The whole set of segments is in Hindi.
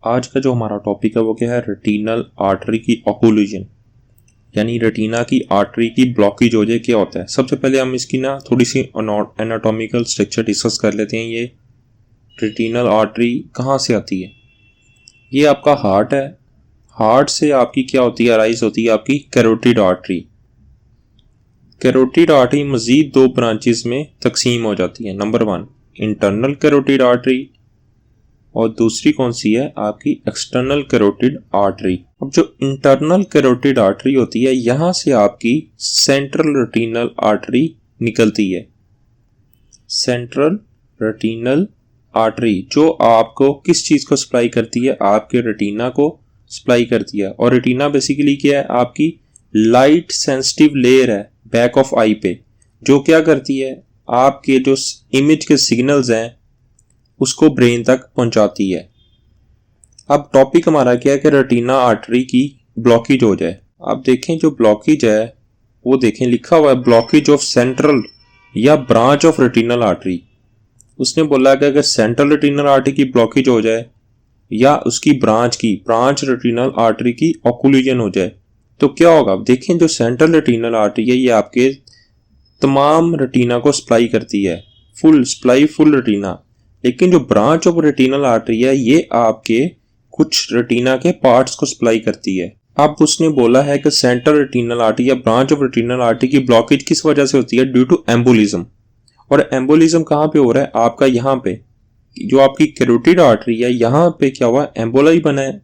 आज का जो हमारा टॉपिक है वो क्या है, रेटिनल आर्टरी की ओक्लूजन, यानी रेटिना की आर्टरी की ब्लॉकेज हो जाए क्या होता है। सबसे पहले हम इसकी ना थोड़ी सी एनाटॉमिकल स्ट्रक्चर डिस्कस कर लेते हैं। ये रेटिनल आर्टरी कहाँ से आती है? ये आपका हार्ट है। हार्ट से आपकी क्या होती है, अराइज होती है आपकी कैरोटिड आर्टरी। कैरोटिड आर्टरी मजीद दो ब्रांचेस में तकसीम हो जाती है। नंबर 1 इंटरनल कैरोटिड आर्टरी और दूसरी कौन सी है, आपकी एक्सटर्नल कैरोटिड आर्टरी। अब जो इंटरनल कैरोटिड आर्टरी होती है, यहां से आपकी सेंट्रल रेटिनल आर्टरी निकलती है। सेंट्रल रेटिनल आर्टरी जो आपको किस चीज को सप्लाई करती है, आपके रेटिना को सप्लाई करती है। और रेटिना बेसिकली क्या है, आपकी लाइट सेंसिटिव लेयर है बैक ऑफ आई पे, जो क्या करती है, आपके जो इमेज के सिग्नल्स हैं उसको ब्रेन तक पहुंचाती है। अब टॉपिक हमारा क्या है कि रेटिना आर्टरी की ब्लॉकेज हो जाए। आप देखें जो ब्लॉकेज है वो देखें, लिखा हुआ है ब्लॉकेज ऑफ सेंट्रल या ब्रांच ऑफ रेटिनल आर्टरी। उसने बोला कि अगर सेंट्रल रेटिनल आर्टरी की ब्लॉकेज हो जाए या उसकी ब्रांच रेटिनल आर्टरी की ओक्लूजन हो जाए तो क्या होगा। देखें जो सेंट्रल रेटिनल आर्टरी है ये आपके तमाम रेटिना को सप्लाई करती है, फुल रेटिना। लेकिन जो ब्रांच ऑफ रेटिनल आर्टरी है ये आपके कुछ रेटिना के पार्ट्स को सप्लाई करती है। अब उसने बोला है कि सेंट्रल रेटिनल आर्टरी या ब्रांच ऑफ रेटिनल आर्टरी की ब्लॉकेज किस वजह से होती है, ड्यू टू एम्बोलिज्म। और एम्बोलिज्म कहाँ पे हो रहा है, आपका यहाँ पे जो आपकी कैरोटिड आर्टरी है यहाँ पे क्या हुआ, एम्बोलाई बना है।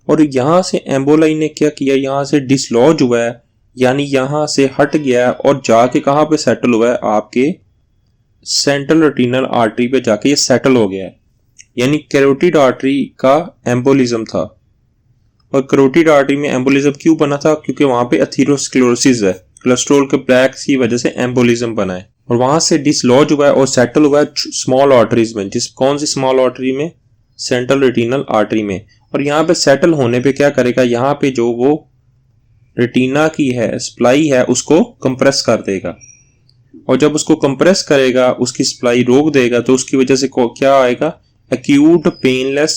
और यहाँ से एम्बोलाई ने क्या किया, यहाँ से डिसलॉज हुआ है, यानी यहाँ से हट गया है और जाके कहाँ पे सेटल हुआ है, आपके सेंट्रल रेटिनल आर्टरी पे जाके ये सेटल हो गया है। यानी कैरोटिड आर्टरी का एम्बोलिज्म था। और कैरोटिड आर्टरी में एम्बोलिज्म क्यों बना था, क्योंकि वहां पे एथेरोस्क्लेरोसिस है, कोलेस्ट्रॉल के प्लेक्स की वजह से एम्बोलिज्म बना है। और वहां से डिसलॉज हुआ है और सेटल हुआ है स्मॉल आर्टरीज में। कौन सी स्मॉल आर्टरी में, सेंट्रल रेटिनल आर्टरी में। और यहाँ पे सेटल होने पे क्या करेगा, यहाँ पे जो वो रेटिना की है सप्लाई है उसको कंप्रेस कर देगा। और जब उसको कंप्रेस करेगा, उसकी सप्लाई रोक देगा, तो उसकी वजह से क्या आएगा, एक्यूट पेनलेस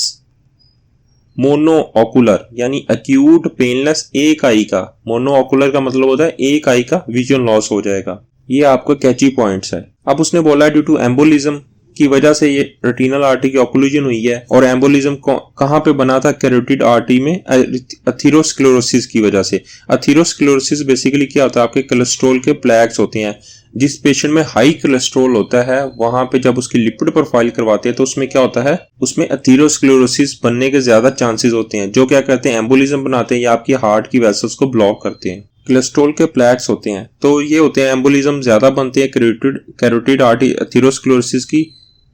मोनोऑकुलर, यानी एक्यूट पेनलेस एक आई का, मोनोऑकुलर का मतलब होता है एक आई का विजन लॉस हो जाएगा। ये आपको कैची पॉइंट्स है। अब उसने बोला है ड्यू टू एम्बोलिज्म की वजह से ये रेटिनल आर्टरी की ओक्लूजन हुई है। और एम्बोलिज्म कहां पे बना था, कैरोटिड आर्टरी में, एथेरोस्क्लेरोसिस की वजह से। एथेरोस्क्लेरोसिस बेसिकली क्या होता है, आपके कोलेस्ट्रॉल के प्लेक्स होते हैं। जिस पेशेंट में हाई कोलेस्ट्रॉल होता है वहां पे जब उसकी लिपिड प्रोफाइल करवाते हैं तो उसमें क्या होता है, उसमें एथेरोस्क्लेरोसिस बनने के ज्यादा चांसेस होते हैं, जो क्या करते हैं, एम्बोलिज्म बनाते हैं या आपकी हार्ट की वेसल्स को ब्लॉक करते हैं। कोलेस्ट्रॉल के प्लेक्स होते हैं तो ये होते हैं, एम्बोलिज्म ज्यादा बनते हैं कैरोटिड आर्टरी एथेरोस्क्लेरोसिस की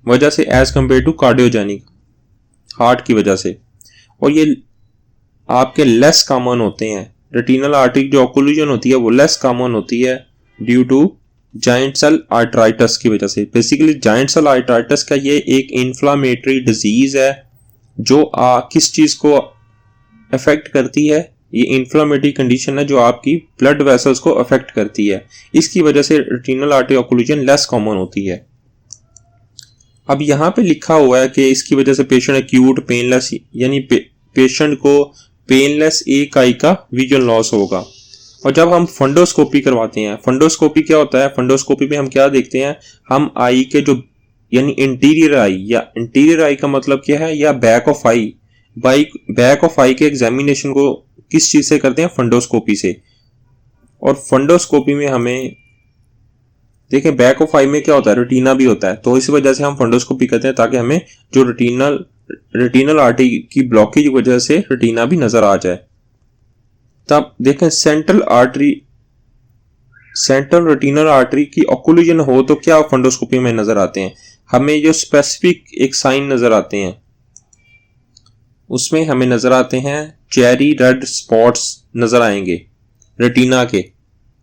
वजह से as compare to cardiogenic heart की वजह से। और ये आपके लेस कॉमन होते हैं। रेटिनल आर्टरी जो ओक्लूजन होती है वो लेस कॉमन होती है due to giant cell arteritis की वजह से। बेसिकली जाइंट सेल आर्टराइटिस का ये एक इन्फ्लामेटरी डिजीज है जो किस चीज को अफेक्ट करती है, ये इन्फ्लामेटरी कंडीशन है जो आपकी ब्लड वेसल्स को अफेक्ट करती है। इसकी वजह से retinal artery occlusion less common होती है। अब यहाँ पे लिखा हुआ है कि इसकी वजह से पेशेंट एक्यूट पेनलेस, यानी पेशेंट को पेनलेस एक आई का विजन लॉस होगा। और जब हम फंडोस्कोपी करवाते हैं, फंडोस्कोपी क्या होता है, फंडोस्कोपी में हम क्या देखते हैं, हम आई के जो, यानी इंटीरियर आई, या इंटीरियर आई का मतलब क्या है, या back of eye, back of eye के एग्जामिनेशन को किस चीज से करते हैं, फंडोस्कोपी से। और फंडोस्कोपी में हमें देखें बैक ऑफ आई में क्या होता है, रेटिना भी होता है, तो इस वजह से हम फंडोस्कोपी करते हैं ताकि हमें जो रेटिनल आर्टरी की ब्लॉकेज की वजह से रेटिना भी नजर आ जाए। तब देखें सेंट्रल रेटिनल आर्टरी की ओक्लूजन हो तो क्या फंडोस्कोपी में नजर आते हैं, हमें जो स्पेसिफिक एक साइन नजर आते हैं, उसमें हमें नजर आते हैं चेरी रेड स्पॉट्स नजर आएंगे रेटिना के,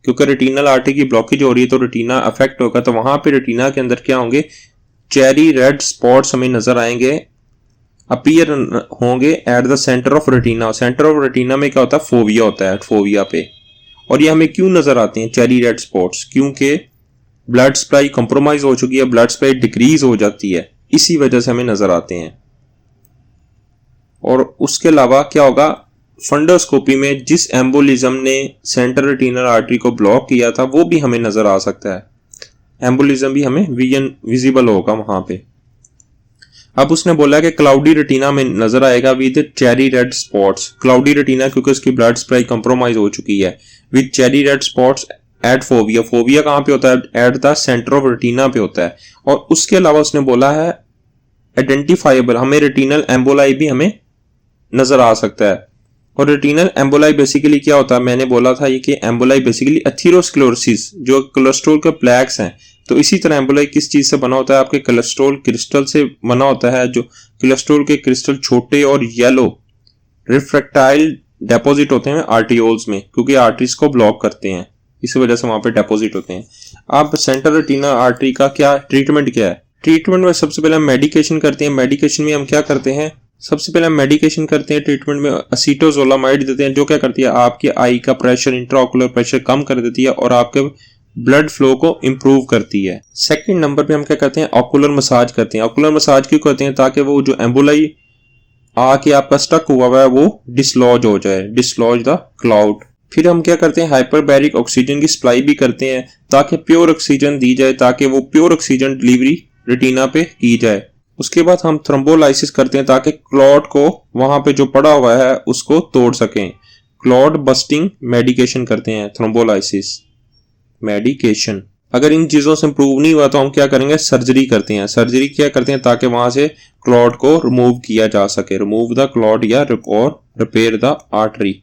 क्योंकि रेटिनल आर्टरी की ब्लॉकेज हो रही है तो रेटिना अफेक्ट होगा, तो वहां पे रेटिना के अंदर क्या होंगे, चेरी रेड स्पॉट्स हमें नजर आएंगे, अपीयर होंगे eight the centre of retina. Centre of retina में क्या होता है, फोविया होता है, फोविया पे। और ये हमें क्यों नजर आते हैं चेरी रेड स्पॉट्स, क्योंकि ब्लड सप्लाई कॉम्प्रोमाइज हो चुकी है, ब्लड सप्लाई डिक्रीज हो जाती है, इसी वजह से हमें नजर आते हैं। उसके अलावा क्या होगा, फंडोस्कोपी में जिस एम्बोलिज्म ने सेंट्रल रेटिनल आर्टरी को ब्लॉक किया था वो भी हमें नजर आ सकता है, एम्बोलिज्म भी हमें विजिबल होगा वहां पे। अब उसने बोला कि क्लाउडी रेटिना में नजर आएगा with cherry red spots. Cloudy retina क्योंकि उसकी ब्लड सप्लाई कंप्रोमाइज हो चुकी है, with cherry red spots at fovea. Fovea कहाँ पे होता है, at the centre of retina पे होता है। और उसके अलावा उसने बोला है आइडेंटिफाइबल, हमें रेटिनल एम्बोलाई भी हमें नजर आ सकता है। और रेटिनल एम्बोलाई बेसिकली क्या होता है, मैंने बोला था ये कि एम्बोलाई बेसिकली एथेरोस्क्लेरोसिस, जो कोलेस्ट्रॉल के प्लैक्स हैं। तो इसी तरह एम्बोलाई किस चीज से बना होता है, आपके कोलेस्ट्रॉल क्रिस्टल से बना होता है। जो कोलेस्ट्रॉल के क्रिस्टल छोटे और येलो रिफ्रैक्टाइल डेपोजिट होते हैं आर्टियोल्स में, क्योंकि आर्टरीज को ब्लॉक करते हैं, इसी वजह से वहां पे डेपोजिट होते हैं। अब सेंट्रल रेटिना आर्टरी का क्या ट्रीटमेंट क्या है, ट्रीटमेंट में सबसे पहले हम मेडिकेशन करते हैं। मेडिकेशन में हम क्या करते हैं, सबसे पहले हम मेडिकेशन करते हैं ट्रीटमेंट में असीटोजोलामाइड देते हैं, जो क्या करती है आपके आई का प्रेशर, इंट्राओकुलर प्रेशर कम कर देती है और आपके ब्लड फ्लो को इंप्रूव करती है। सेकंड नंबर पे हम क्या करते हैं, ऑकुलर मसाज करते हैं। ऑकुलर मसाज क्यों करते हैं, ताकि वो जो एम्बोलाई आके आपका स्टक हुआ है वो डिसलॉज हो जाए, डिसलॉज द क्लाउड। फिर हम क्या करते हैं, हाइपरबैरिक ऑक्सीजन की सप्लाई भी करते हैं ताकि प्योर ऑक्सीजन दी जाए, ताकि वो प्योर ऑक्सीजन डिलीवरी रेटिना पे की जाए। उसके बाद हम थ्रोम्बोलाइसिस करते हैं ताकि क्लॉट को वहां पे जो पड़ा हुआ है उसको तोड़ सकें। क्लॉट बस्टिंग मेडिकेशन करते हैं, थ्रोम्बोलाइसिस मेडिकेशन। अगर इन चीजों से इंप्रूव नहीं हुआ तो हम क्या करेंगे, सर्जरी करते हैं। सर्जरी क्या करते हैं, ताकि वहां से क्लॉट को रिमूव किया जा सके, रिमूव द क्लॉट या और रिपेयर द आर्टरी।